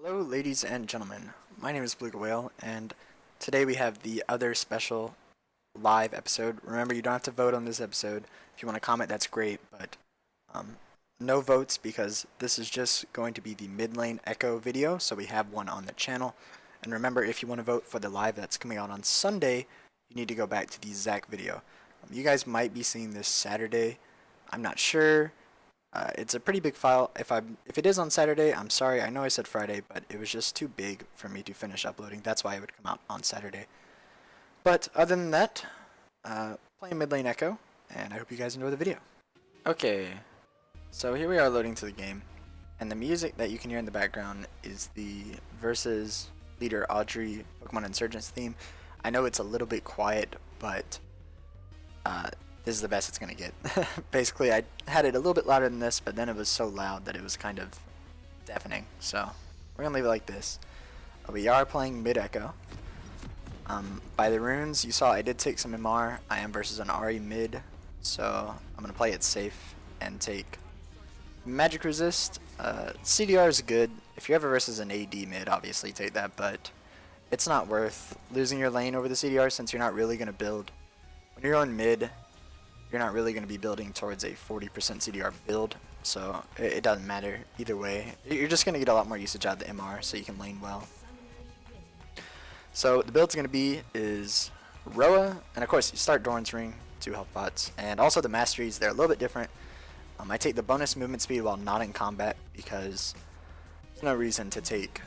Hello, ladies and gentlemen. My name is Ballewga, and today we have the other special live episode. Remember, you don't have to vote on this episode. If you want to comment, that's great, but um, no votes because this is just going to be the mid lane Ekko video, so we have one on the channel. And remember, if you want to vote for the live that's coming out on Sunday, you need to go back to the Zach video. You guys might be seeing this Saturday. I'm not sure. It's a pretty big file. If it is on Saturday, I'm sorry. I know I said Friday, but it was just too big for me to finish uploading. That's why it would come out on Saturday. But other than that, playing mid lane Ekko, and I hope you guys enjoy the video. Okay, so here we are loading to the game, and the music that you can hear in the background is the Versus Leader Audrey Pokemon Insurgents theme. I know it's a little bit quiet, but this is the best it's gonna get. Basically, I had it a little bit louder than this, but then it was so loud that it was kind of deafening. So we're gonna leave it like this. We are playing mid Ekko. By the runes, you saw I did take some MR. I am versus an Ahri mid, so I'm gonna play it safe and take Magic Resist. CDR is good. If you're ever versus an AD mid, obviously take that, but it's not worth losing your lane over the CDR since you're not really gonna build. When you're on mid, you're not really going to be building towards a 40% CDR build, so it doesn't matter either way. You're just going to get a lot more usage out of the MR, so you can lane well. So the build's going to be is Roa, and of course you start Doran's Ring, 2 health pots, and also the masteries, they're a little bit different. I take the bonus movement speed while not in combat because there's no reason to take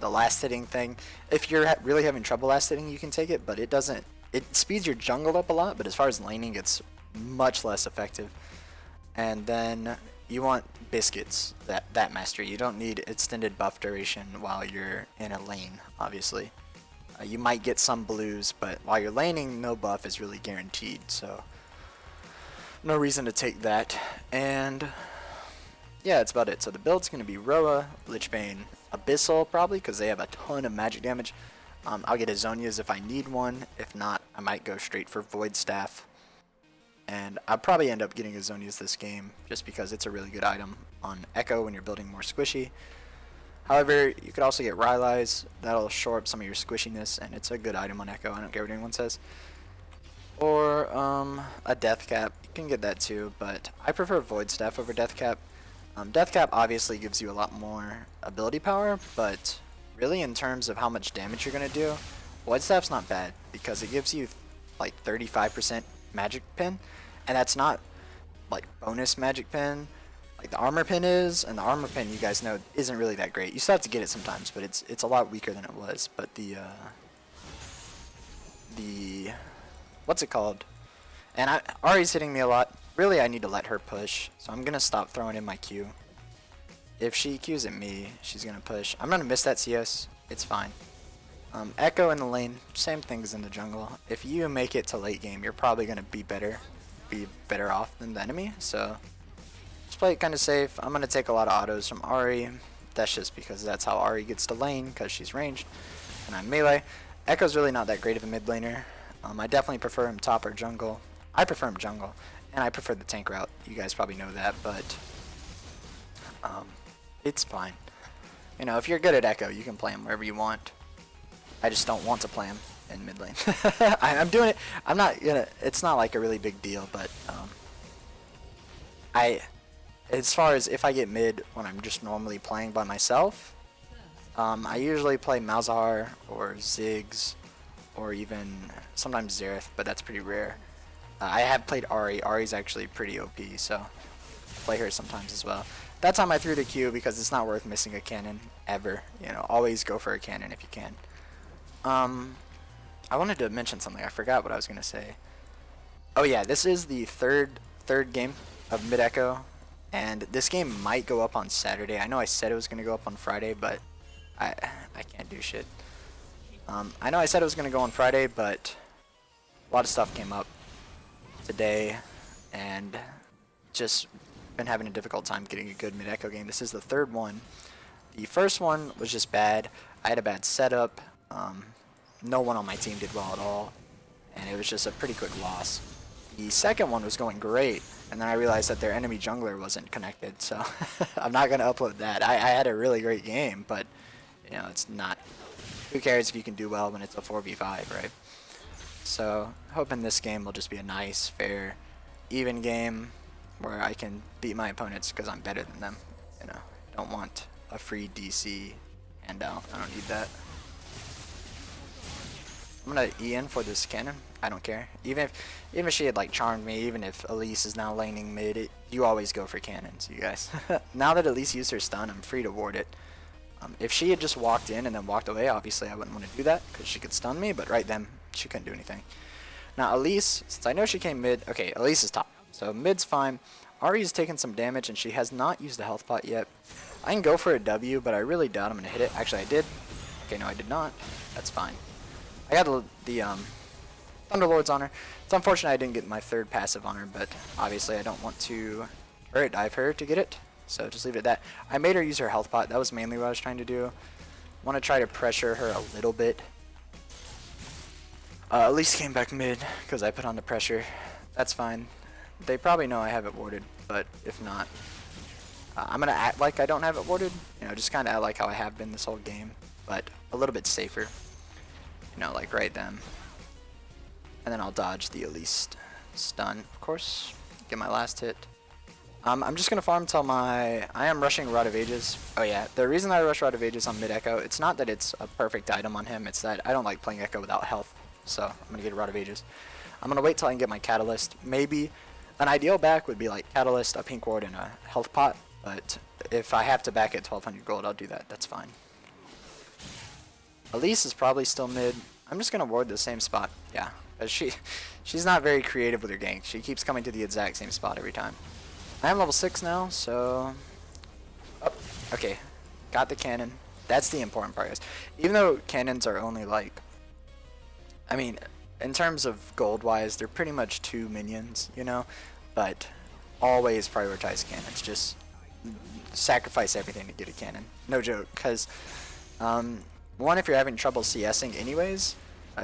the last hitting thing. If you're really having trouble last hitting, you can take it, but it doesn't. It speeds your jungle up a lot, but as far as laning, it's much less effective. And then you want biscuits, that mastery. You don't need extended buff duration while you're in a lane, obviously. You might get some blues, but while you're laning, no buff is really guaranteed, so no reason to take that. And yeah, that's about it. So the build's going to be Roa, Lichbane, Abyssal probably, because they have a ton of magic damage. I'll get Azonias if I need one. If not, I might go straight for Void Staff. And I'll probably end up getting Azonias this game just because it's a really good item on Ekko when you're building more squishy. However, you could also get Rylai's. That'll shore up some of your squishiness, and it's a good item on Ekko. I don't care what anyone says. Or a Death Cap. You can get that too, but I prefer Void Staff over Death Cap. Death Cap obviously gives you a lot more ability power, but really in terms of how much damage you're going to do, Void Staff's not bad because it gives you like 35% magic pin, and that's not like bonus magic pin like the armor pin is, and the armor pin, you guys know, isn't really that great. You still have to get it sometimes, but it's a lot weaker than it was. But the what's it called? And Ahri's hitting me a lot. Really, I need to let her push, so I'm gonna stop throwing in my Q. If she Qs at me, she's gonna push. I'm gonna miss that CS. It's fine. Ekko in the lane, same things in the jungle. If you make it to late game, you're probably gonna be better off than the enemy. So just play it kind of safe. I'm gonna take a lot of autos from Ahri. That's just because that's how Ahri gets to lane, because she's ranged, and I'm melee. Ekko's really not that great of a mid laner. I definitely prefer him top or jungle. I prefer him jungle, and I prefer the tank route. You guys probably know that, but it's fine. You know, if you're good at Ekko, you can play him wherever you want. I just don't want to play him in mid lane. I'm doing it. I'm not gonna. It's not like a really big deal, but as far as if I get mid when I'm just normally playing by myself, I usually play Malzahar or Ziggs or even sometimes Xerath, but that's pretty rare. I have played Ahri. Ahri's actually pretty OP, so I play her sometimes as well. That time I threw the Q because it's not worth missing a cannon ever. You know, always go for a cannon if you can. I wanted to mention something. I forgot what I was gonna say. Oh yeah, this is the third game of mid Ekko, and this game might go up on Saturday. I know I said it was gonna go up on Friday, but I can't do shit. I know I said it was gonna go on Friday, but a lot of stuff came up today, and just been having a difficult time getting a good mid Ekko game. This is the third one. The first one was just bad. I had a bad setup. No one on my team did well at all, and it was just a pretty quick loss. The second one was going great, and then I realized that their enemy jungler wasn't connected, so I'm not going to upload that. I had a really great game, but you know, it's not. Who cares if you can do well when it's a 4v5, right? So hoping this game will just be a nice, fair, even game where I can beat my opponents because I'm better than them. You know, don't want a free DC handout. I don't need that. I'm gonna E in for this cannon. I don't care. Even if she had like charmed me, even if Elise is now laning mid, you always go for cannons, you guys. Now that Elise used her stun, I'm free to ward it. If she had just walked in and then walked away, obviously I wouldn't want to do that because she could stun me, but right then she couldn't do anything. Now Elise, since I know she came mid, okay, Elise is top, so mid's fine. Ari's taken some damage and she has not used a health pot yet. I can go for a W, but I really doubt I'm going to hit it. Actually, I did. Okay, no, I did not. That's fine. I got the Thunderlords on her. It's unfortunate I didn't get my third passive on her, but obviously I don't want to turret dive her to get it. So just leave it at that. I made her use her health pot. That was mainly what I was trying to do. Want to try to pressure her a little bit. At least came back mid because I put on the pressure. That's fine. They probably know I have it warded, but if not, I'm going to act like I don't have it warded. You know, just kind of act like how I have been this whole game, but a little bit safer. You know, like right then. And then I'll dodge the Elise stun, of course. Get my last hit. I'm just going to farm till I am rushing Rod of Ages. Oh yeah, the reason I rush Rod of Ages on mid Ekko, it's not that it's a perfect item on him, it's that I don't like playing Ekko without health. So I'm going to get a Rod of Ages. I'm going to wait till I can get my Catalyst. Maybe an ideal back would be like Catalyst, a Pink Ward, and a health pot. But if I have to back at 1200 gold, I'll do that. That's fine. Elise is probably still mid. I'm just going to ward the same spot. Yeah, she's not very creative with her gank. She keeps coming to the exact same spot every time. I am level 6 now, so... Oh, okay. Got the cannon. That's the important part, guys. Even though cannons are only like... I mean, in terms of gold-wise, they're pretty much 2 minions, you know? But always prioritize cannons. Just sacrifice everything to get a cannon. No joke, because... one, if you're having trouble CSing anyways,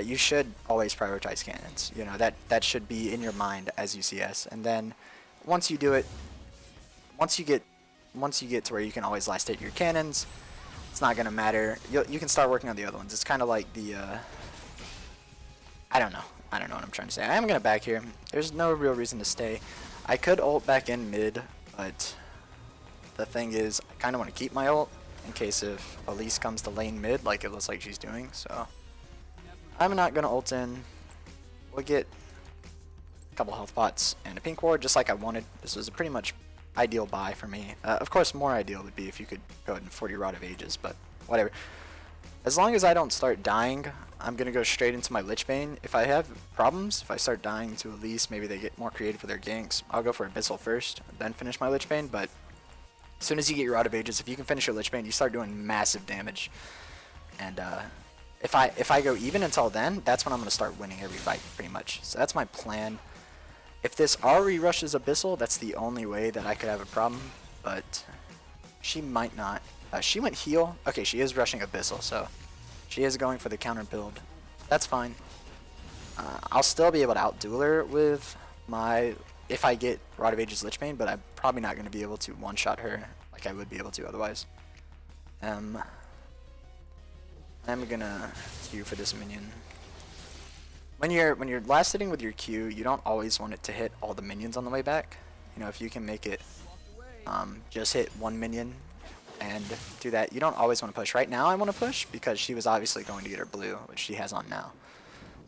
you should always prioritize cannons. You know, that should be in your mind as you CS. And then once you do it, once you get to where you can always last hit your cannons, it's not gonna matter. You can start working on the other ones. It's kind of like the I don't know what I'm trying to say. I am gonna back here. There's no real reason to stay. I could ult back in mid, but the thing is, I kind of want to keep my ult in case if Elise comes to lane mid like it looks like she's doing. So I'm not gonna ult in. We'll get a couple health pots and a pink ward just like I wanted. This was a pretty much ideal buy for me. Of course, more ideal would be if you could go ahead and 40 Rod of Ages, but whatever. As long as I don't start dying, I'm gonna go straight into my Lich Bane. If I have problems, if I start dying to Elise, maybe they get more creative with their ganks, I'll go for Abyssal first, then finish my Lich Bane. But as soon as you get your Rod of Ages, if you can finish your Lich Bane, you start doing massive damage. And if I go even until then, that's when I'm gonna start winning every fight, pretty much. So that's my plan. If this Ari rushes Abyssal, that's the only way that I could have a problem, but she might not. She went heal. Okay, she is rushing Abyssal, so she is going for the counter build. That's fine. I'll still be able to outduel her with my, if I get Rod of Ages Lich Bane, but I'm probably not going to be able to one-shot her like I would be able to otherwise. I'm going to queue for this minion. When you're last hitting with your Q, you don't always want it to hit all the minions on the way back. You know, if you can make it just hit one minion and do that, you don't always want to push. Right now I want to push because she was obviously going to get her blue, which she has on now.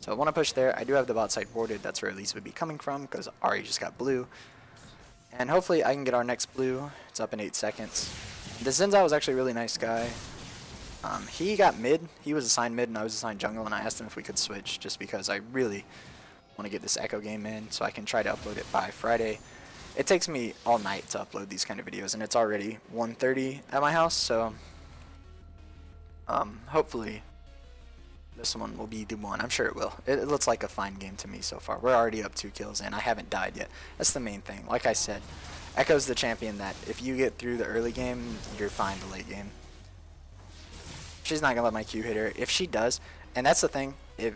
So I want to push there. I do have the bot side warded. That's where Elise would be coming from because Ari just got blue. And hopefully I can get our next blue. It's up in 8 seconds. The Zinzao was actually a really nice guy. He got mid. He was assigned mid and I was assigned jungle, and I asked him if we could switch just because I really want to get this Ekko game in so I can try to upload it by Friday. It takes me all night to upload these kind of videos, and it's already 1:30 at my house, so hopefully this one will be the one. I'm sure it will. It looks like a fine game to me so far. We're already up 2 kills and I haven't died yet. That's the main thing. Like I said, Ekko's the champion that if you get through the early game, you're fine the late game. She's not gonna let my Q hit her. If she does, and that's the thing,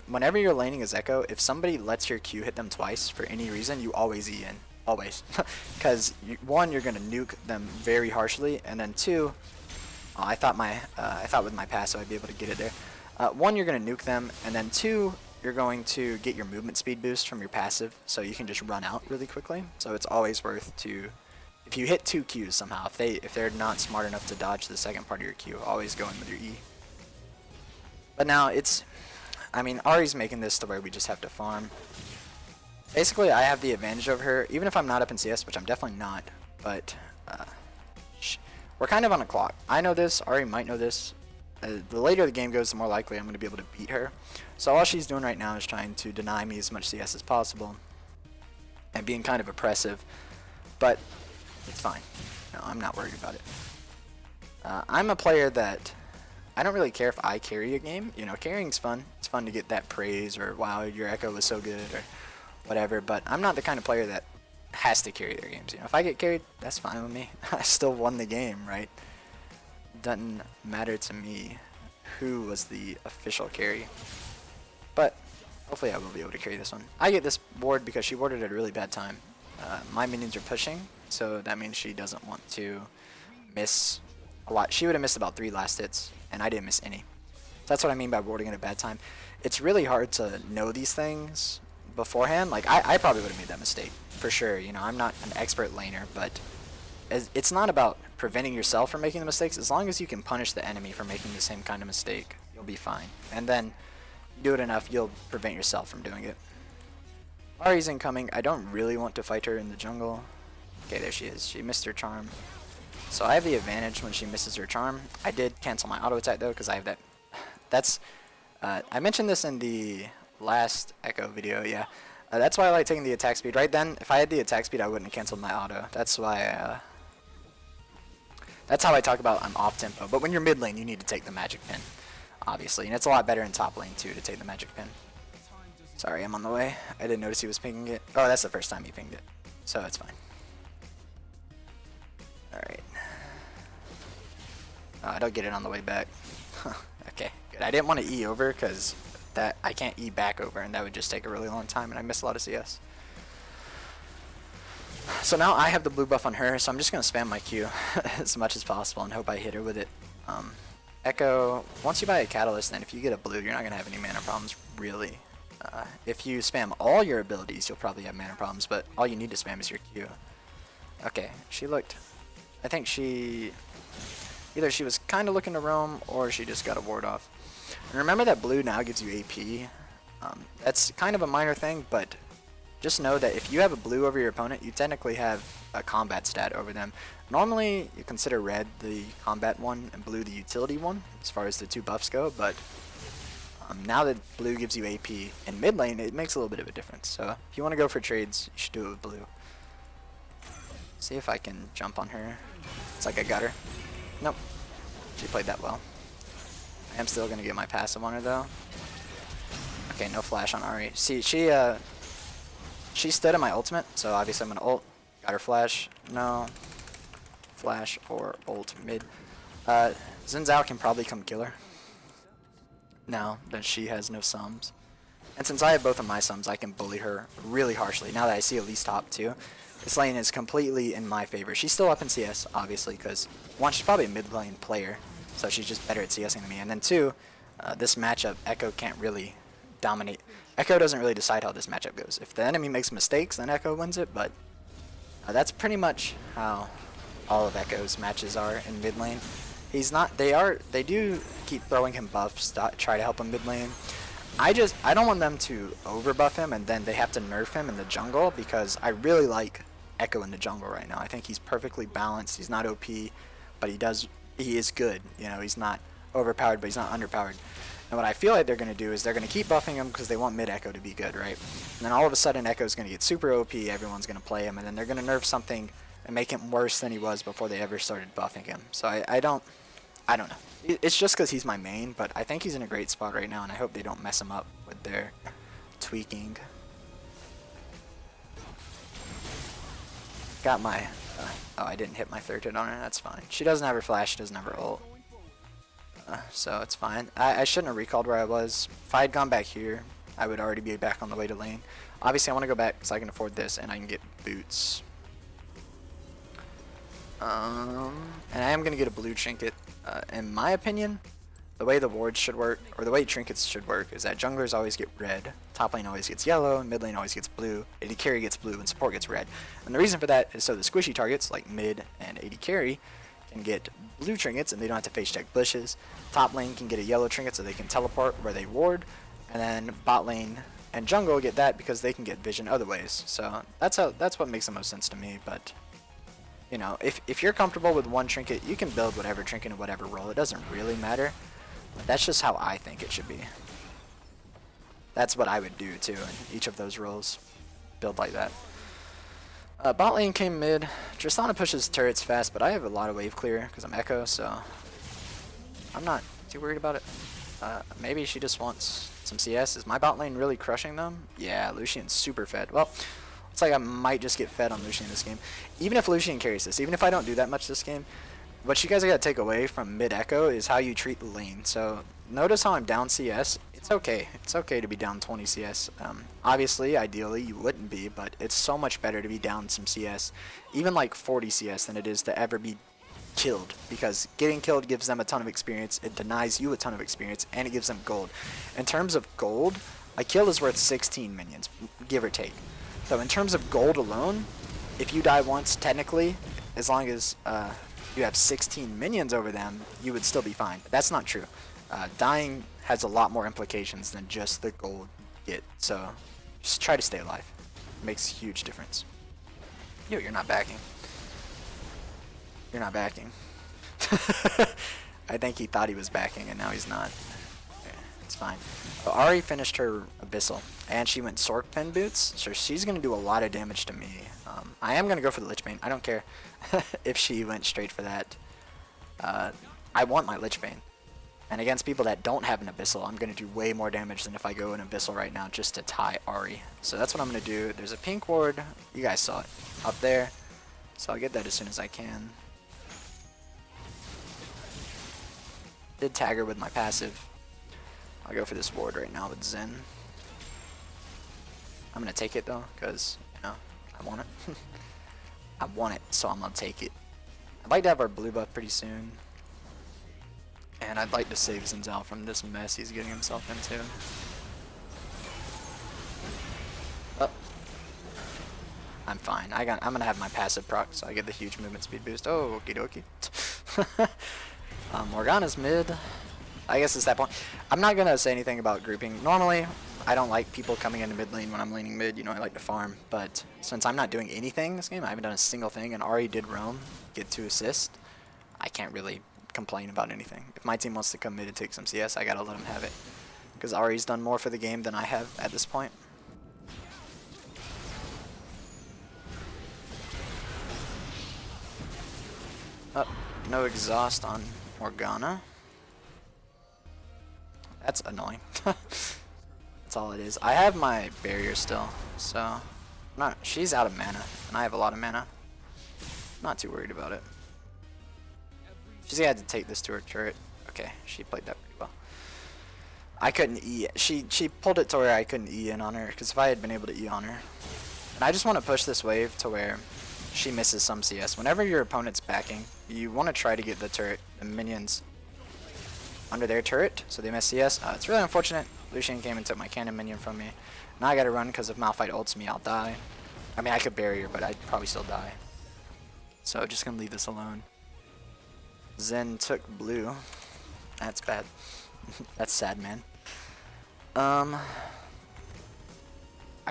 whenever you're laning as Ekko, if somebody lets your Q hit them twice for any reason, you always E in. Always. Because one, you're gonna nuke them very harshly, and then two, Oh, I thought with my passive I'd be able to get it there. One, you're going to nuke them, and then two, you're going to get your movement speed boost from your passive, so you can just run out really quickly. So it's always worth to, if you hit 2 Qs somehow, if they're not smart enough to dodge the second part of your Q, always go in with your E. But now I mean, Ari's making this to where we just have to farm. Basically, I have the advantage over her, even if I'm not up in CS, which I'm definitely not, but we're kind of on a clock. I know this, Ari might know this. The later the game goes, the more likely I'm going to be able to beat her. So all she's doing right now is trying to deny me as much CS as possible and being kind of oppressive, but it's fine. No, I'm not worried about it. I'm a player that I don't really care if I carry a game. You know, carrying's fun. It's fun to get that praise or wow, your Ekko was so good or whatever, but I'm not the kind of player that has to carry their games. You know, if I get carried, that's fine with me. I still won the game, right? Doesn't matter to me who was the official carry. But hopefully I will be able to carry this one. I get this ward because she warded at a really bad time. My minions are pushing, so that means she doesn't want to miss a lot. She would have missed about 3 last hits, and I didn't miss any. So that's what I mean by warding at a bad time. It's really hard to know these things beforehand. Like, I probably would have made that mistake, for sure. You know, I'm not an expert laner, but it's not about preventing yourself from making the mistakes. As long as you can punish the enemy for making the same kind of mistake, you'll be fine. And then you do it enough, you'll prevent yourself from doing it. Ari's incoming. I don't really want to fight her in the jungle. Okay, there she is. She missed her charm. So I have the advantage when she misses her charm. I did cancel my auto attack though, because I have that. I mentioned this in the last Ekko video, yeah. That's why I like taking the attack speed. Right then, if I had the attack speed, I wouldn't have canceled my auto. That's why, that's how I talk about I'm off tempo. But when you're mid lane, you need to take the magic pin, obviously. And it's a lot better in top lane too to take the magic pin. Sorry, I'm on the way. I didn't notice he was pinging it. Oh, that's the first time he pinged it. So it's fine. Alright. I don't get it on the way back. Okay, good. I didn't want to E over because that I can't E back over, and that would just take a really long time, and I miss a lot of CS. So now I have the blue buff on her, so I'm just going to spam my Q as much as possible and hope I hit her with it. Ekko, once you buy a catalyst, then if you get a blue, you're not going to have any mana problems, really. If you spam all your abilities, you'll probably have mana problems, but all you need to spam is your Q. Okay, she looked... I think either she was kind of looking to roam, or she just got a ward off. And remember that blue now gives you AP. That's kind of a minor thing, but just know that if you have a blue over your opponent, you technically have a combat stat over them. Normally, you consider red the combat one and blue the utility one, as far as the 2 buffs go, but now that blue gives you AP in mid lane, it makes a little bit of a difference. So if you want to go for trades, you should do it with blue. See if I can jump on her. It's like I got her. Nope. She played that well. I am still going to get my passive on her, though. Okay, no flash on Ari. See, she stood in my ultimate, so obviously I'm going to ult. Got her flash. No. Flash or ult mid. Xin Zhao can probably come kill her now that she has no sums. And since I have both of my sums, I can bully her really harshly. Now that I see Elise top too, this lane is completely in my favor. She's still up in CS, obviously, because one, she's probably a mid lane player, so she's just better at CSing than me. And then two, this matchup, Ekko can't really dominate. Ekko doesn't really decide how this matchup goes. If the enemy makes mistakes, then Ekko wins it, but that's pretty much how all of Ekko's matches are in mid lane. They do keep throwing him buffs, try to help him mid lane. I don't want them to over buff him and then they have to nerf him in the jungle, because I really like Ekko in the jungle right now. I think he's perfectly balanced. He's not OP, but he is good. You know, he's not overpowered, but he's not underpowered. And what I feel like they're going to do is they're going to keep buffing him because they want mid Ekko to be good, right? And then all of a sudden Ekko's going to get super OP, everyone's going to play him, and then they're going to nerf something and make him worse than he was before they ever started buffing him. So I don't know. It's just because he's my main, but I think he's in a great spot right now, and I hope they don't mess him up with their tweaking. Got my... oh, I didn't hit my third hit on her. That's fine. She doesn't have her flash. She doesn't have her ult. So it's fine. I shouldn't have recalled where I was. If I had gone back here, I would already be back on the way to lane. Obviously, I want to go back so I can afford this, and I can get boots. And I am going to get a blue trinket. In my opinion, the way the wards should work, or the way trinkets should work, is that junglers always get red, top lane always gets yellow, and mid lane always gets blue, AD carry gets blue, and support gets red. And the reason for that is so the squishy targets, like mid and AD carry, can get blue trinkets and they don't have to face check bushes. Top lane can get a yellow trinket so they can teleport where they ward, and then bot lane and jungle get that because they can get vision other ways. So that's what makes the most sense to me. But you know, if you're comfortable with one trinket, you can build whatever trinket in whatever role. It doesn't really matter. But that's just how I think it should be. That's what I would do too in each of those roles. Build like that. Bot lane came mid. Tristana pushes turrets fast, but I have a lot of wave clear because I'm Ekko, so I'm not too worried about it. Maybe she just wants some CS. Is my bot lane really crushing them? Yeah, Lucian's super fed. Well, it's like I might just get fed on Lucian this game. Even if Lucian carries this, even if I don't do that much this game, what you guys gotta take away from mid Ekko is how you treat the lane. So notice how I'm down CS. It's okay. It's okay to be down 20 CS. Obviously, ideally, you wouldn't be, but it's so much better to be down some CS, even like 40 CS, than it is to ever be killed. Because getting killed gives them a ton of experience, it denies you a ton of experience, and it gives them gold. In terms of gold, a kill is worth 16 minions, give or take. So in terms of gold alone, if you die once, technically, as long as you have 16 minions over them, you would still be fine. But that's not true. Dying has a lot more implications than just the gold you get. So just try to stay alive. It makes a huge difference. Yo, you're not backing. You're not backing. I think he thought he was backing and now he's not. Okay, it's fine. Ahri finished her Abyssal and she went Sork Pen Boots, so she's going to do a lot of damage to me. I am going to go for the Lich Bane. I don't care if she went straight for that. I want my Lich Bane. And against people that don't have an Abyssal, I'm going to do way more damage than if I go in Abyssal right now just to tie Ahri. So that's what I'm going to do. There's a pink ward. You guys saw it up there. So I'll get that as soon as I can. Did tag her with my passive. I'll go for this ward right now with Zen. I'm going to take it though, because, you know, I want it. I want it, so I'm going to take it. I'd like to have our blue buff pretty soon. And I'd like to save Zenzel from this mess he's getting himself into. Oh. I'm fine. I'm going to have my passive proc, so I get the huge movement speed boost. Oh, okie dokie. Morgana's mid. I guess it's that point. I'm not going to say anything about grouping. Normally, I don't like people coming into mid lane when I'm laning mid. You know, I like to farm. But since I'm not doing anything this game, I haven't done a single thing, and Ahri did roam, get 2 assists, I can't really complain about anything. If my team wants to come mid and take some CS, I gotta let them have it. Because Ahri's done more for the game than I have at this point. Oh, no exhaust on Morgana. That's annoying. That's all it is. I have my barrier still, so she's out of mana, and I have a lot of mana. Not too worried about it. She's gonna have to take this to her turret. Okay, she played that pretty well. I couldn't E. She pulled it to where I couldn't E in on her, because if I had been able to E on her. And I just want to push this wave to where she misses some CS. Whenever your opponent's backing, you want to try to get the minions under their turret, so they miss CS. It's really unfortunate. Lucian came and took my cannon minion from me. Now I gotta run, because if Malphite ults me, I'll die. I mean, I could barrier, but I'd probably still die. So just gonna leave this alone. Zen took blue. That's bad. That's sad, man. I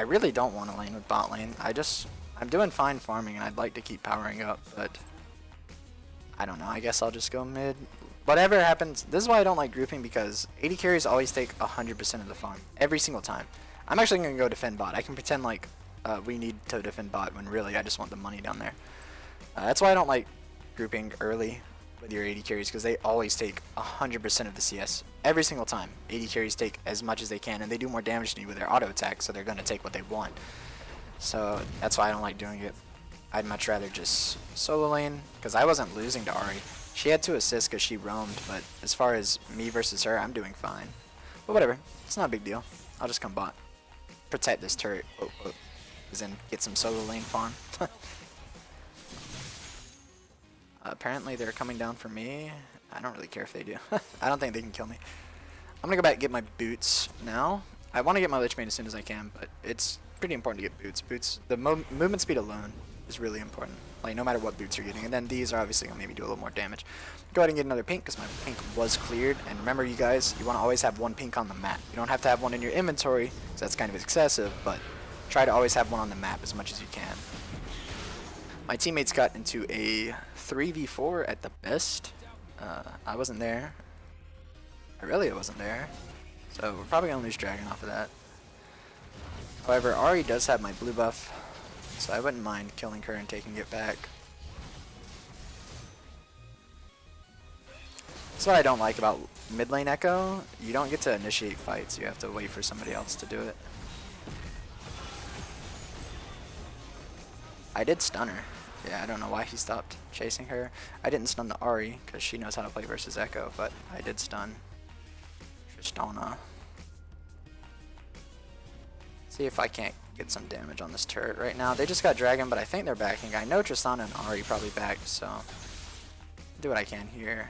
really don't want to lane with bot lane. I'm doing fine farming and I'd like to keep powering up, but I don't know. I guess I'll just go mid. Whatever happens, this is why I don't like grouping, because AD carries always take 100% of the farm. Every single time. I'm actually going to go defend bot. I can pretend like we need to defend bot when really I just want the money down there. That's why I don't like grouping early with your AD carries, because they always take 100% of the CS. Every single time. AD carries take as much as they can, and they do more damage to you with their auto attack, so they're going to take what they want. So that's why I don't like doing it. I'd much rather just solo lane, because I wasn't losing to Ahri. She had 2 assists because she roamed, but as far as me versus her, I'm doing fine. But whatever, it's not a big deal. I'll just come bot. Protect this turret, then get some solo lane farm. Apparently they're coming down for me. I don't really care if they do. I don't think they can kill me. I'm gonna go back and get my boots now. I want to get my Lich Bane as soon as I can, but it's pretty important to get boots. The movement speed alone is really important. Like, no matter what boots you're getting. And then these are obviously going to maybe do a little more damage. Go ahead and get another pink, because my pink was cleared. And remember, you guys, you want to always have one pink on the map. You don't have to have one in your inventory, because that's kind of excessive, but try to always have one on the map as much as you can. My teammates got into a 3v4 at the best. I wasn't there. I wasn't there. So we're probably going to lose Dragon off of that. However, Ahri does have my blue buff, so I wouldn't mind killing her and taking it back. That's what I don't like about mid lane Ekko. You don't get to initiate fights, you have to wait for somebody else to do it. I did stun her. Yeah, I don't know why he stopped chasing her. I didn't stun the Ahri, because she knows how to play versus Ekko, but I did stun Tristana. See if I can't get some damage on this turret right now. They just got Dragon, but I think they're backing. I know Tristana and Ahri probably backed, so do what I can here.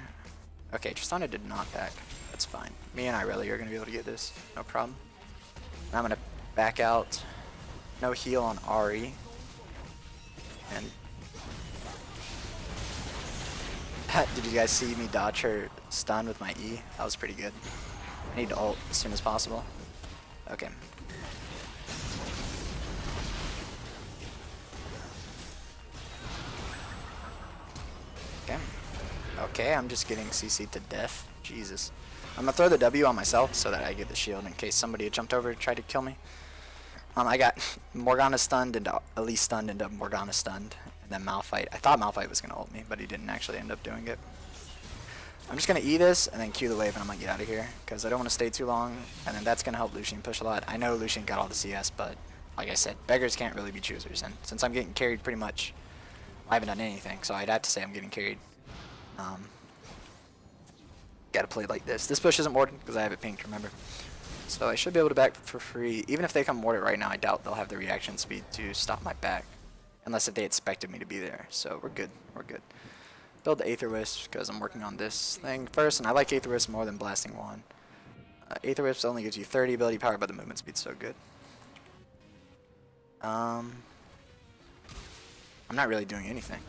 Okay, Tristana did not back. That's fine. Me and Irelia are going to be able to get this. No problem. Now I'm going to back out. No heal on Ahri. And did you guys see me dodge her stun with my E? That was pretty good. I need to ult as soon as possible. Okay. Okay, I'm just getting CC'd to death. Jesus. I'm gonna throw the W on myself so that I get the shield in case somebody had jumped over and tried to kill me. I got Morgana stunned into Elise stunned into Morgana stunned, and then Malphite. I thought Malphite was gonna ult me, but he didn't actually end up doing it. I'm just gonna E this and then Q the wave and I'm gonna get out of here because I don't want to stay too long, and then that's gonna help Lucian push a lot. I know Lucian got all the CS, but like I said, beggars can't really be choosers, and since I'm getting carried pretty much, I haven't done anything, so I'd have to say I'm getting carried. Gotta play like this. This push isn't warded because I have it pinked, remember. So I should be able to back for free. Even if they come ward it right now, I doubt they'll have the reaction speed to stop my back. Unless if they expected me to be there. So we're good. We're good. Build the Aether Wisp because I'm working on this thing first. And I like Aether Wisp more than Blasting Wand. Aether Wisp only gives you 30 ability power, but the movement speed's so good. I'm not really doing anything.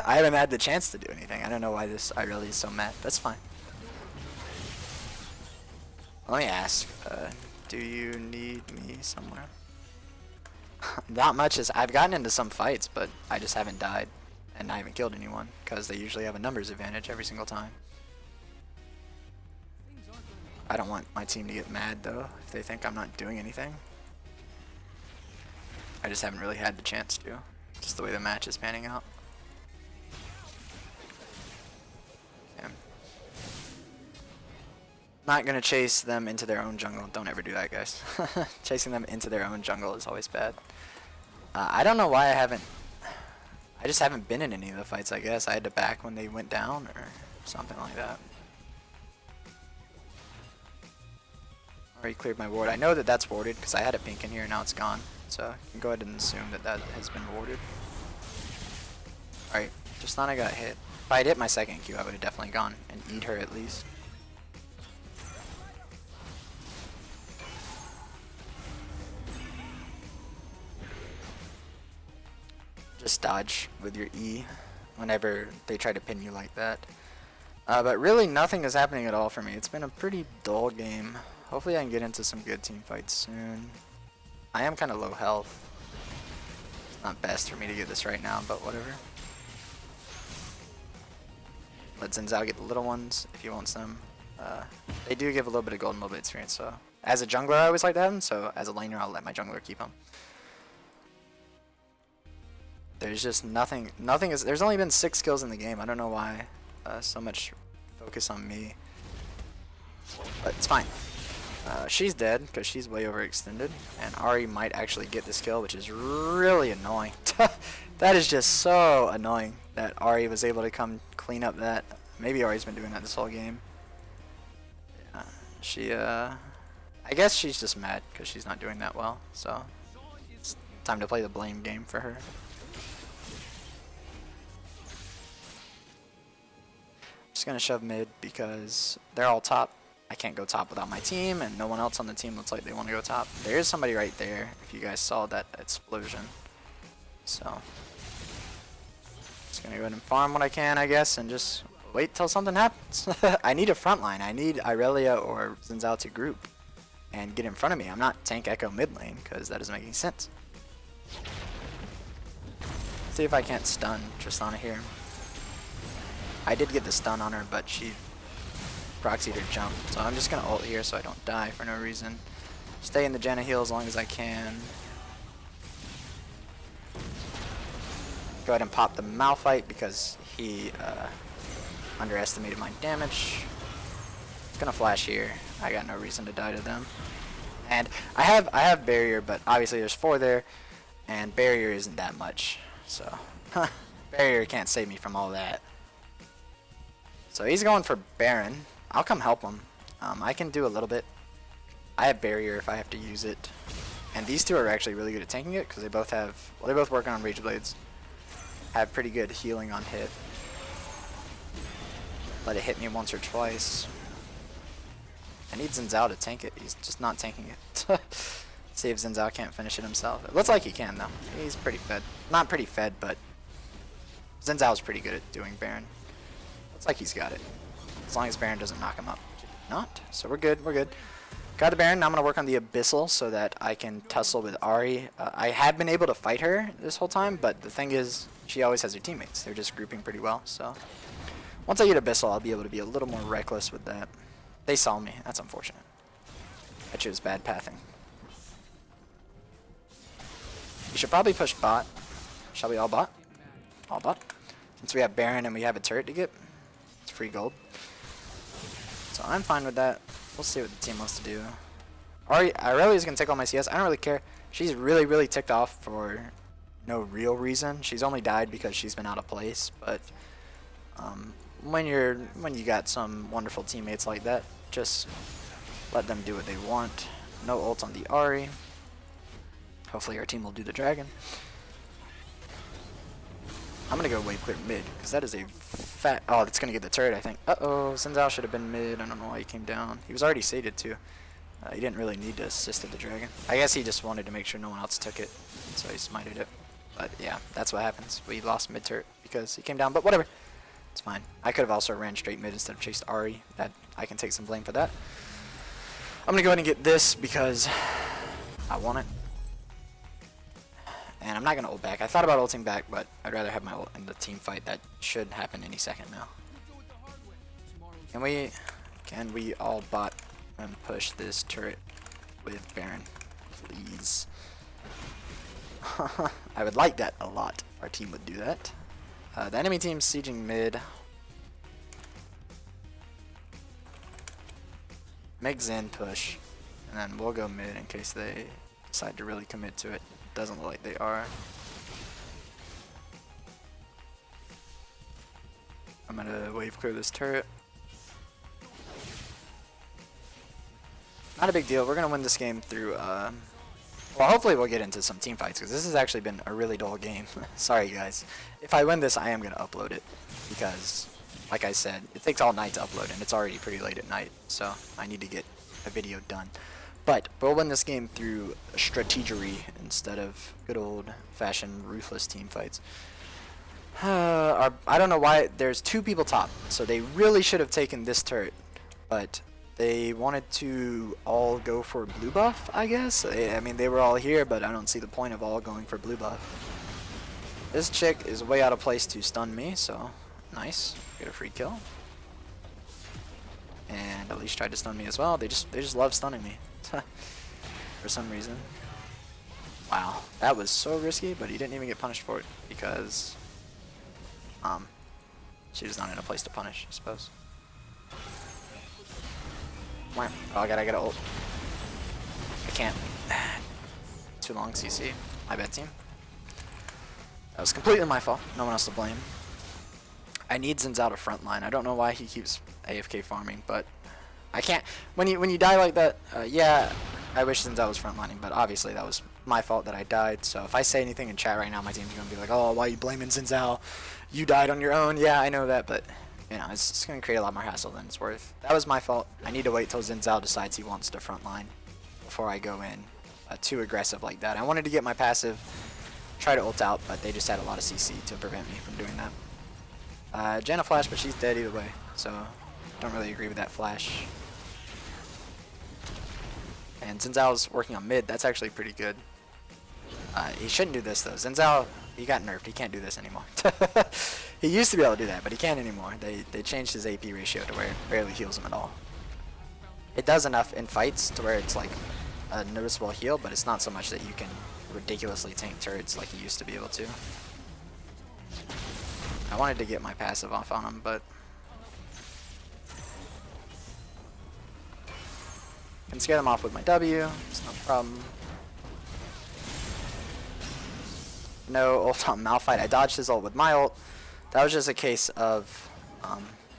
I haven't had the chance to do anything. I don't know why this Irelia is so mad. That's fine. Let me ask, do you need me somewhere? Not much. I've gotten into some fights, but I just haven't died. And I haven't killed anyone, because they usually have a numbers advantage every single time. I don't want my team to get mad, though, if they think I'm not doing anything. I just haven't really had the chance to. Just the way the match is panning out. Not gonna chase them into their own jungle. Don't ever do that, guys. Chasing them into their own jungle is always bad. I don't know why I just haven't been in any of the fights, I guess. I had to back when they went down or something like that. Already cleared my ward. I know that that's warded because I had a pink in here and now it's gone. So you can go ahead and assume that that has been warded. Alright, just thought I got hit. If I had hit my second Q, I would have definitely gone and eat her at least. Just dodge with your E whenever they try to pin you like that. But really nothing is happening at all for me. It's been a pretty dull game. Hopefully I can get into some good team fights soon. I am kind of low health. It's not best for me to get this right now, but whatever. Let Zinzao get the little ones if he wants them. They do give a little bit of gold and a little bit of experience, so as a jungler I always like to have them, so as a laner I'll let my jungler keep them. There's just nothing is, there's only been 6 kills in the game. I don't know why so much focus on me. But it's fine. She's dead because she's way overextended. And Ahri might actually get this kill, which is really annoying. That is just so annoying that Ahri was able to come clean up that. Maybe Ari's been doing that this whole game. Yeah, she, I guess she's just mad because she's not doing that well. So it's time to play the blame game for her. Just gonna shove mid because they're all top. I can't go top without my team, and no one else on the team looks like they want to go top. There is somebody right there, if you guys saw that explosion. So, just gonna go ahead and farm what I can, I guess, and just wait till something happens. I need a front line. I need Irelia or Xin Zhao to group and get in front of me. I'm not tank Ekko mid lane, because that doesn't make any sense. See if I can't stun Tristana here. I did get the stun on her, but she proxied her jump. So I'm just going to ult here so I don't die for no reason. Stay in the Janna heal as long as I can. Go ahead and pop the Malphite because he underestimated my damage. Gonna flash here. I got no reason to die to them. And I have barrier, but obviously there's 4 there, and barrier isn't that much. So barrier can't save me from all that. So he's going for Baron. I'll come help him. I can do a little bit. I have barrier if I have to use it. And these two are actually really good at tanking it because they both have, well, they're both working on Rage Blades. Have pretty good healing on hit. Let it hit me once or twice. I need Xin Zhao to tank it. He's just not tanking it. See if Xin Zhao can't finish it himself. It looks like he can though. He's pretty fed. Not pretty fed, but Xin Zhao's pretty good at doing Baron. Looks like he's got it. As long as Baron doesn't knock him up. Not. So we're good. We're good. Got the Baron. Now I'm going to work on the Abyssal so that I can tussle with Ahri. I have been able to fight her this whole time, but the thing is, she always has her teammates. They're just grouping pretty well. So once I get Abyssal, I'll be able to be a little more reckless with that. They saw me. That's unfortunate. I chose bad pathing. We should probably push bot. Shall we all bot? All bot. Since we have Baron and we have a turret to get, it's free gold. So I'm fine with that. We'll see what the team wants to do. Irelia's going to take all my CS. I don't really care. She's really, really ticked off for no real reason. She's only died because she's been out of place. But when you got some wonderful teammates like that, just let them do what they want. No ult on the Ahri. Hopefully our team will do the dragon. I'm going to go wave clear mid, because that is a fat... Oh, that's going to get the turret, I think. Uh-oh, Xin Zhao should have been mid. I don't know why he came down. He was already sated, too. He didn't really need to assist the dragon. I guess he just wanted to make sure no one else took it, so he smited it. But, yeah, that's what happens. We lost mid turret because he came down, but whatever. It's fine. I could have also ran straight mid instead of chased Ahri. That I can take some blame for that. I'm going to go ahead and get this because I want it. And I'm not going to ult back. I thought about ulting back, but I'd rather have my ult in the team fight. That should happen any second now. Can we all bot and push this turret with Baron? Please. I would like that a lot. Our team would do that. The enemy team's sieging mid. Make Xin push. And then we'll go mid in case they decide to really commit to it. Doesn't look like they are. I'm gonna wave clear this turret. Not a big deal. We're gonna win this game through. Well, hopefully we'll get into some team fights because this has actually been a really dull game. Sorry guys. If I win this, I am gonna upload it because, like I said, it takes all night to upload and it's already pretty late at night. So I need to get a video done. But we'll win this game through strategery instead of good old-fashioned ruthless team fights. I don't know why. There's 2 people top, so they really should have taken this turret. But they wanted to all go for blue buff, I guess. I mean, they were all here, but I don't see the point of all going for blue buff. This chick is way out of place to stun me, so nice. Get a free kill. And at least tried to stun me as well. They just love stunning me. For some reason. Wow, that was so risky, but he didn't even get punished for it because she was not in a place to punish, I suppose. Oh god, I gotta ult. I can't. Too long CC. My bad, team. That was completely my fault. No one else to blame. I need Xin Zhao to frontline. I don't know why he keeps AFK farming, but I can't. When you die like that, yeah, I wish Xin Zhao was frontlining, but obviously that was my fault that I died. So if I say anything in chat right now, my team's gonna be like, "Oh, why are you blaming Xin Zhao? You died on your own." Yeah, I know that, but you know, it's going to create a lot more hassle than it's worth. That was my fault. I need to wait till Xin Zhao decides he wants to frontline before I go in too aggressive like that. I wanted to get my passive, try to ult out, but they just had a lot of CC to prevent me from doing that. Janna flash, but she's dead either way, so don't really agree with that flash. And Xin Zhao's working on mid. That's actually pretty good. He shouldn't do this though. Xin Zhao, he got nerfed. He can't do this anymore. He used to be able to do that, but he can't anymore. They changed his AP ratio to where it barely heals him at all. It does enough in fights to where it's like a noticeable heal, but it's not so much that you can ridiculously tank turrets like you used to be able to. I wanted to get my passive off on him, but I can scare them off with my W. It's no problem. No ult on Malphite. I dodged his ult with my ult. That was just a case of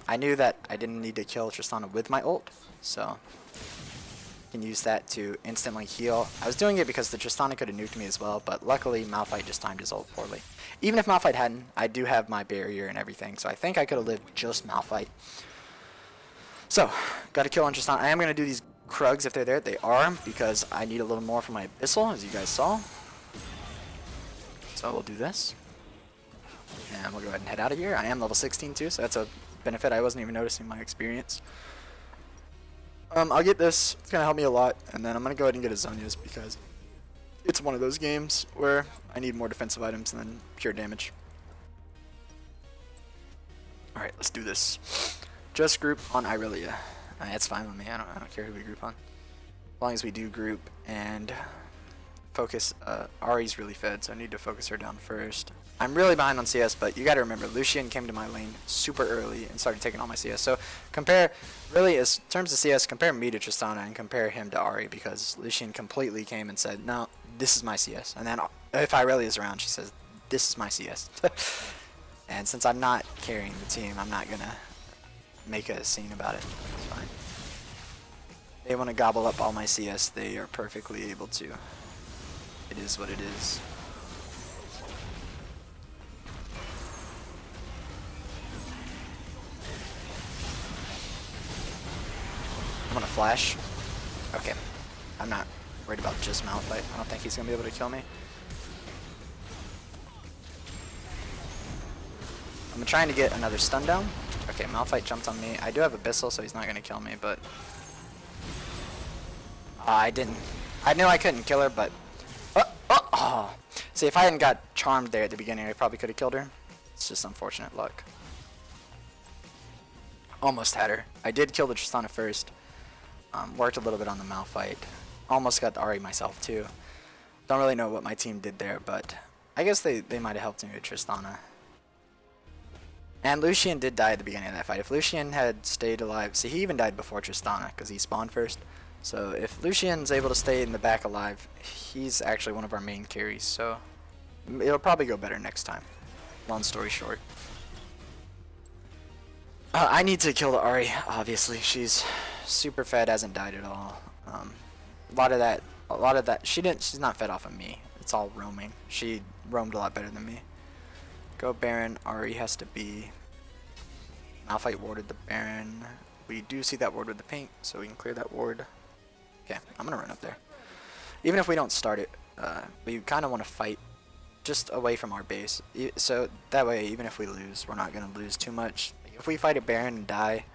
I knew that I didn't need to kill Tristana with my ult, so I can use that to instantly heal. I was doing it because the Tristana could have nuked me as well, but luckily Malphite just timed his ult poorly. Even if Malphite hadn't, I do have my barrier and everything, so I think I could have lived just Malphite. So, got to kill on Tristana. I am going to do these Krugs if they're there. They are, because I need a little more for my Abyssal, as you guys saw. So we'll do this. And we'll go ahead and head out of here. I am level 16 too, so that's a benefit. I wasn't even noticing my experience. I'll get this. It's going to help me a lot. And then I'm going to go ahead and get a Zhonya's because it's one of those games where I need more defensive items than pure damage. Alright, let's do this. Just group on Irelia. That's fine with me. I don't care who we group on. As long as we do group and focus. Ahri's really fed, so I need to focus her down first. I'm really behind on CS, but you got to remember, Lucian came to my lane super early and started taking all my CS. So compare, really, as terms of CS, compare me to Tristana and compare him to Ahri, because Lucian completely came and said, no, this is my CS. And then if Irelia is around, she says, this is my CS. And since I'm not carrying the team, I'm not going to make a scene about it. It's fine. They want to gobble up all my CS, they are perfectly able to. It is what it is. I'm gonna flash. Okay. I'm not worried about just Malphite. I don't think he's gonna be able to kill me. I'm trying to get another stun down. Okay, Malphite jumped on me. I do have Abyssal, so he's not gonna kill me, but I knew I couldn't kill her, but oh. See, if I hadn't got charmed there at the beginning, I probably could have killed her. It's just unfortunate luck. Almost had her. I did kill the Tristana first. Worked a little bit on the Malphite. Almost got the Ahri myself too. Don't really know what my team did there, but I guess they might have helped me with Tristana. And Lucian did die at the beginning of that fight. If Lucian had stayed alive, see, he even died before Tristana because he spawned first. So if Lucian's able to stay in the back alive, he's actually one of our main carries. So it'll probably go better next time. Long story short. I need to kill the Ahri, obviously. She's super fed, hasn't died at all. A lot of that, she's not fed off of me. It's all roaming. She roamed a lot better than me. Go Baron. Ahri has to be. Malphite warded the Baron. We do see that ward with the pink, so we can clear that ward. Okay, I'm gonna run up there. Even if we don't start it, we kind of want to fight just away from our base. So that way, even if we lose, we're not gonna lose too much. If we fight a Baron and die,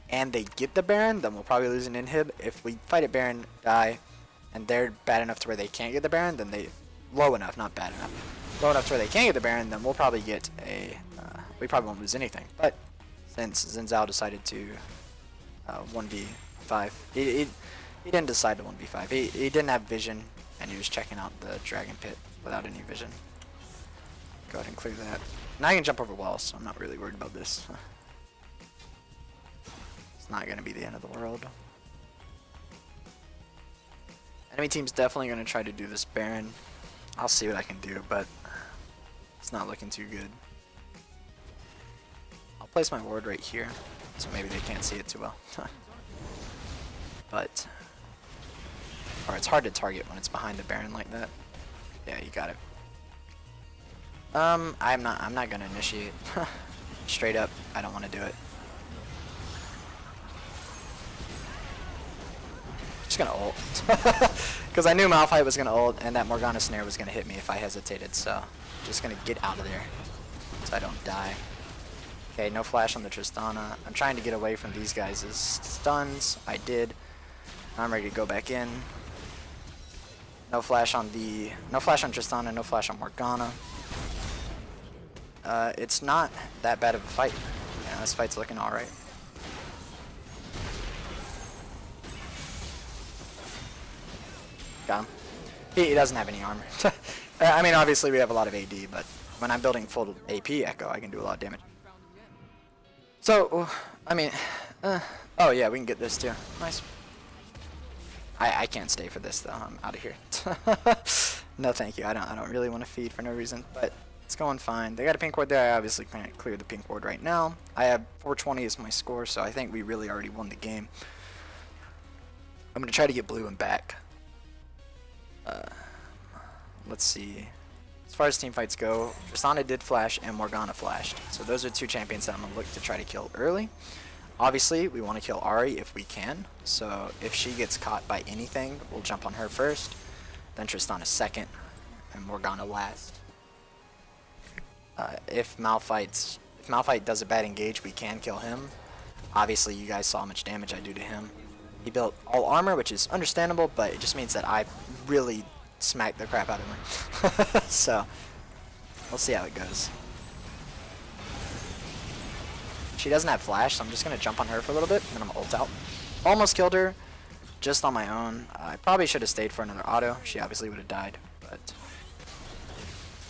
and they get the Baron, then we'll probably lose an inhib. If we fight a Baron, die, and they're bad enough to where they can't get the Baron, then low enough, not bad enough, low enough to where they can't get the Baron, then we'll probably get a, we probably won't lose anything. But since Xin Zhao decided to 1v5, he didn't decide to 1v5. He didn't have vision, and he was checking out the Dragon Pit without any vision. Go ahead and clear that. Now I can jump over walls, so I'm not really worried about this. It's not going to be the end of the world. Enemy team's definitely going to try to do this Baron. I'll see what I can do, but it's not looking too good. I'll place my ward right here, so maybe they can't see it too well. But, or it's hard to target when it's behind the Baron like that. Yeah, you got it. I'm not gonna initiate. Straight up, I don't want to do it. Just gonna ult. Because I knew Malphite was gonna ult, and that Morgana snare was gonna hit me if I hesitated, so just gonna get out of there so I don't die. Okay, no flash on the Tristana. I'm trying to get away from these guys' stuns. I did. I'm ready to go back in. No flash on Tristana, no flash on Morgana. It's not that bad of a fight. Yeah, this fight's looking alright. Got him. He doesn't have any armor. I mean, obviously we have a lot of AD, but when I'm building full AP Ekko, I can do a lot of damage. So, I mean, oh yeah, we can get this too. Nice. I can't stay for this though. I'm out of here. No, thank you. I don't really want to feed for no reason, but it's going fine. They got a pink ward there. I obviously can't clear the pink ward right now. I have 420 as my score, so I think we really already won the game. I'm gonna try to get blue and back. Let's see. As far as team fights go, Tristana did flash and Morgana flashed. So those are two champions that I'm going to look to try to kill early. Obviously, we want to kill Ahri if we can. So if she gets caught by anything, we'll jump on her first. Then Tristana second, and Morgana last. If Malphite does a bad engage, we can kill him. Obviously, you guys saw how much damage I do to him. He built all armor, which is understandable, but it just means that I really smacked the crap out of him. So, we'll see how it goes. She doesn't have flash, so I'm just going to jump on her for a little bit, and then I'm ult out. Almost killed her, just on my own. I probably should have stayed for another auto. She obviously would have died, but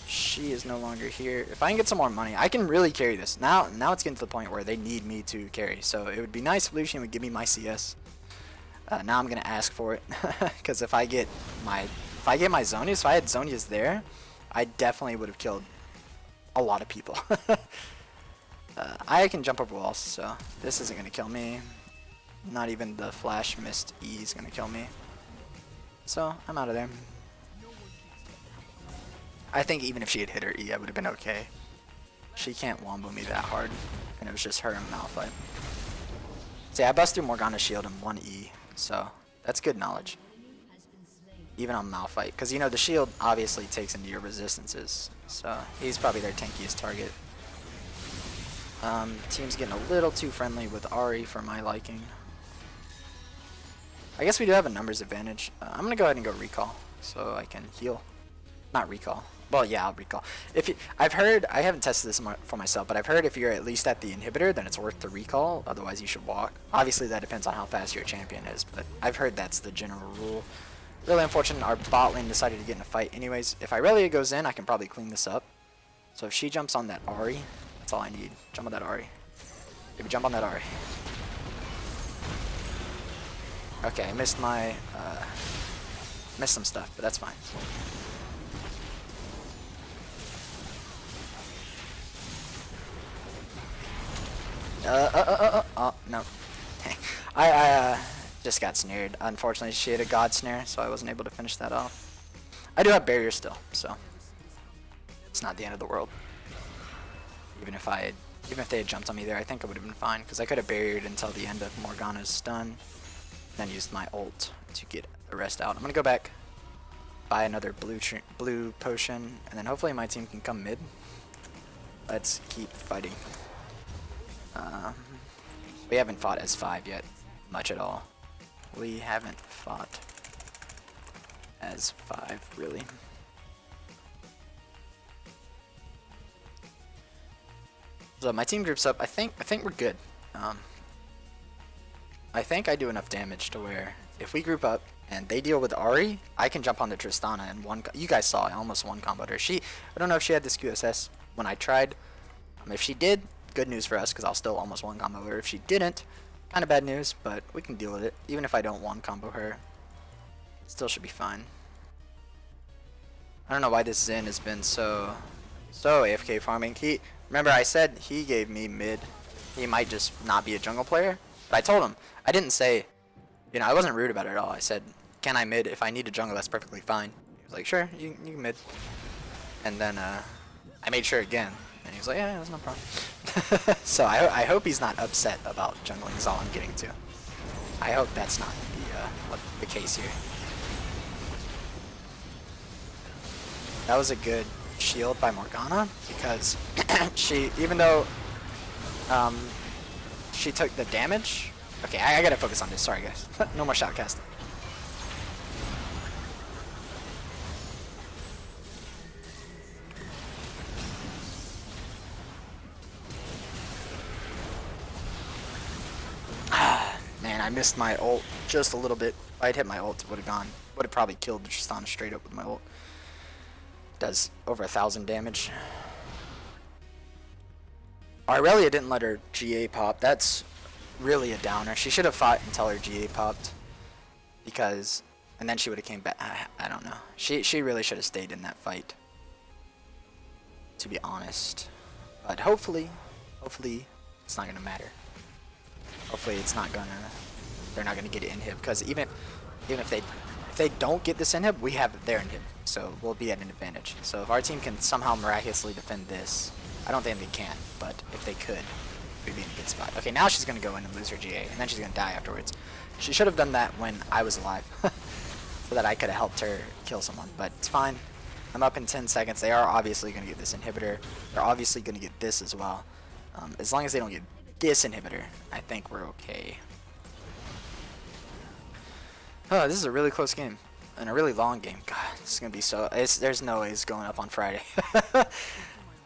she is no longer here. If I can get some more money, I can really carry this. Now it's getting to the point where they need me to carry, so it would be nice if Lucian would give me my CS. Now I'm going to ask for it, because if I get my Zhonya's, if I had Zhonya's there, I definitely would have killed a lot of people. I can jump over walls, so this isn't going to kill me. Not even the flash missed E is going to kill me. So, I'm out of there. I think even if she had hit her E, I would have been okay. She can't wombo me that hard, and it was just her and Malphite. So yeah, I busted through Morgana's shield in 1 E, so that's good knowledge. Even on Malphite, because you know the shield obviously takes into your resistances, so he's probably their tankiest target. Team's getting a little too friendly with Ahri for my liking. I guess we do have a numbers advantage. I'm gonna go ahead and go recall so I can heal. Not recall. Well, yeah, I'll recall. I've heard, I haven't tested this for myself, but I've heard if you're at least at the inhibitor, then it's worth the recall. Otherwise, you should walk. Obviously, that depends on how fast your champion is, but I've heard that's the general rule. Really unfortunate, our bot lane decided to get in a fight. Anyways, if Irelia goes in, I can probably clean this up. So if she jumps on that Ahri, that's all I need. Jump on that Ahri. Maybe jump on that Ahri. Okay, I missed my, missed some stuff, but that's fine. Oh, no. I just got snared. Unfortunately, she had a god snare, so I wasn't able to finish that off. I do have barrier still, so it's not the end of the world. Even if they had jumped on me there, I think I would have been fine, because I could have barriered until the end of Morgana's stun, then used my ult to get the rest out. I'm gonna go back, buy another blue potion, and then hopefully my team can come mid. Let's keep fighting. We haven't fought as 5 yet, much at all. We haven't fought as 5, really. So my team groups up. I think we're good. I think I do enough damage to where if we group up and they deal with Ahri, I can jump on the Tristana and you guys saw I almost one comboed her. I don't know if she had this QSS when I tried. If she did, good news for us because I'll still almost one combo her. If she didn't, kind of bad news, but we can deal with it. Even if I don't one combo her, still should be fine. I don't know why this Zen has been so AFK farming. Remember I said he gave me mid. He might just not be a jungle player, but I told him. I didn't say, you know, I wasn't rude about it at all. I said, can I mid? If I need a jungle, that's perfectly fine. He was like, sure, you can mid. And then I made sure again And he was like, yeah, that's no problem. So I hope he's not upset about jungling is all I'm getting to. I hope that's not the case here. That was a good shield by Morgana because she, even though she took the damage. Okay, I gotta focus on this. Sorry, guys. No more shoutcasting. Man, I missed my ult just a little bit. If I'd hit my ult, it would have gone. Would have probably killed Tristana straight up with my ult. Does over 1,000 damage. Aurelia didn't let her GA pop. That's really a downer. She should have fought until her GA popped. Because, and then she would have came back. I don't know. She really should have stayed in that fight. To be honest. But hopefully it's not gonna matter. Hopefully it's not gonna, they're not gonna get it inhib. Because even if they don't get this inhib, we have their inhib. So we'll be at an advantage. So if our team can somehow miraculously defend this, I don't think they can, but if they could, we'd be in a good spot. Okay, now she's gonna go in and lose her GA, and then she's gonna die afterwards. She should have done that when I was alive, so that I could have helped her kill someone, but it's fine. I'm up in 10 seconds. They are obviously gonna get this inhibitor. They're obviously gonna get this as well. As long as they don't get this inhibitor, I think we're okay. Oh, this is a really close game. And a really long game. God, this is gonna be so. There's no way it's going up on Friday.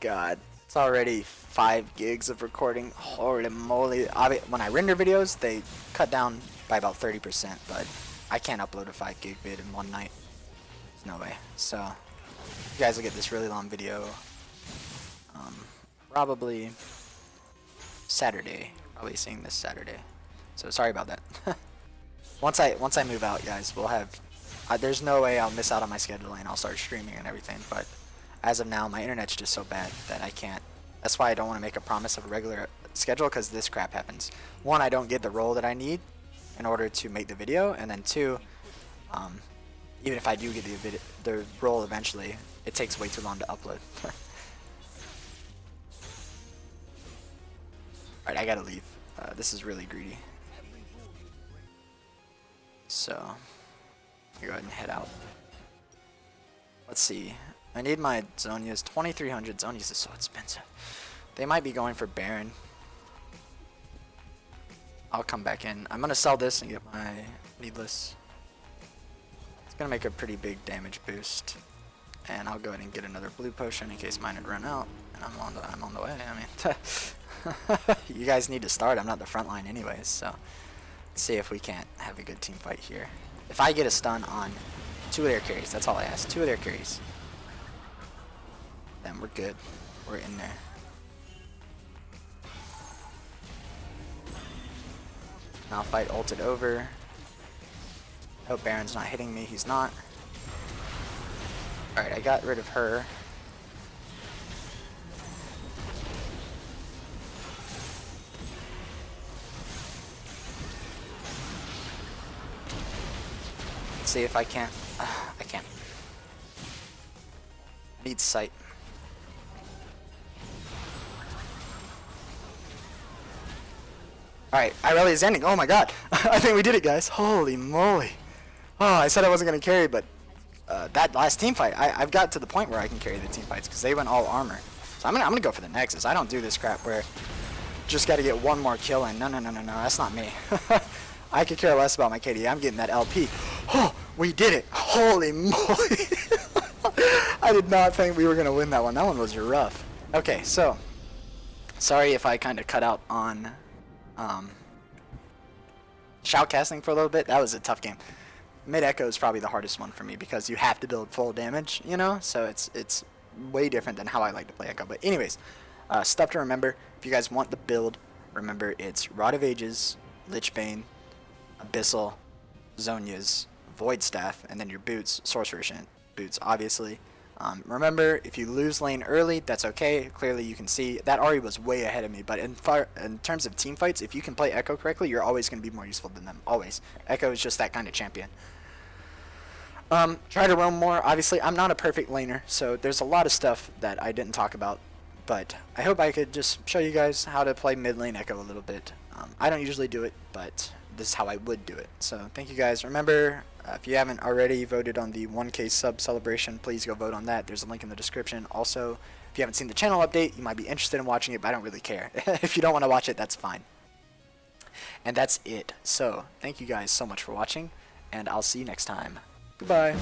God, it's already 5 gigs of recording. Holy moly! When I render videos, they cut down by about 30%, but I can't upload a 5 gig vid in one night. There's no way. So you guys will get this really long video. Probably Saturday. Probably seeing this Saturday. So sorry about that. Once I move out, guys, we'll have. There's no way I'll miss out on my schedule and I'll start streaming and everything, but as of now, my internet's just so bad that I can't. That's why I don't want to make a promise of a regular schedule, because this crap happens. One, I don't get the role that I need in order to make the video, and then two, even if I do get the role eventually, it takes way too long to upload. Alright, I gotta leave. This is really greedy. So, I'll go ahead and head out. Let's see. I need my Zhonya's 2300. Zhonya's is so expensive. They might be going for Baron. I'll come back in. I'm gonna sell this and get my Needless. It's gonna make a pretty big damage boost. And I'll go ahead and get another blue potion in case mine had run out. And I'm on the way. I mean, you guys need to start. I'm not the front line anyways, so let's see if we can't have a good team fight here. If I get a stun on 2 of their carries, that's all I ask. 2 of their carries. Then we're good. We're in there. Malphite ulted over. Hope Baron's not hitting me. He's not. Alright, I got rid of her. Let's see if I can't. I can't. Need sight. Alright, Irelia's ending. Oh my god. I think we did it, guys. Holy moly. Oh, I said I wasn't going to carry, but that last team fight, I've got to the point where I can carry the team fights because they went all armor. So I'm gonna go for the Nexus. I don't do this crap where just got to get one more kill in. No, that's not me. I could care less about my KD. I'm getting that LP. Oh, we did it. Holy moly. I did not think we were going to win that one. That one was rough. Okay, so sorry if I kind of cut out on shoutcasting for a little bit. That was a tough game. Mid Ekko is probably the hardest one for me because you have to build full damage, you know? So it's way different than how I like to play Ekko. But anyways, stuff to remember. If you guys want the build, remember it's Rod of Ages, Lichbane, Abyssal, Zhonya's, Void Staff, and then your boots, Sorcerer's boots, obviously. Remember, if you lose lane early, that's okay. Clearly, you can see that Ahri was way ahead of me. But in terms of team fights, if you can play Ekko correctly, you're always going to be more useful than them. Always. Ekko is just that kind of champion. Try to roam more. Obviously, I'm not a perfect laner, so there's a lot of stuff that I didn't talk about But I hope I could just show you guys how to play mid lane Ekko a little bit. I don't usually do it, but this is how I would do it. So thank you guys. Remember, if you haven't already voted on the 1K sub celebration, please go vote on that. There's a link in the description. Also, if you haven't seen the channel update, you might be interested in watching it, but I don't really care. If you don't want to watch it, that's fine. And that's it. So thank you guys so much for watching, and I'll see you next time. Goodbye.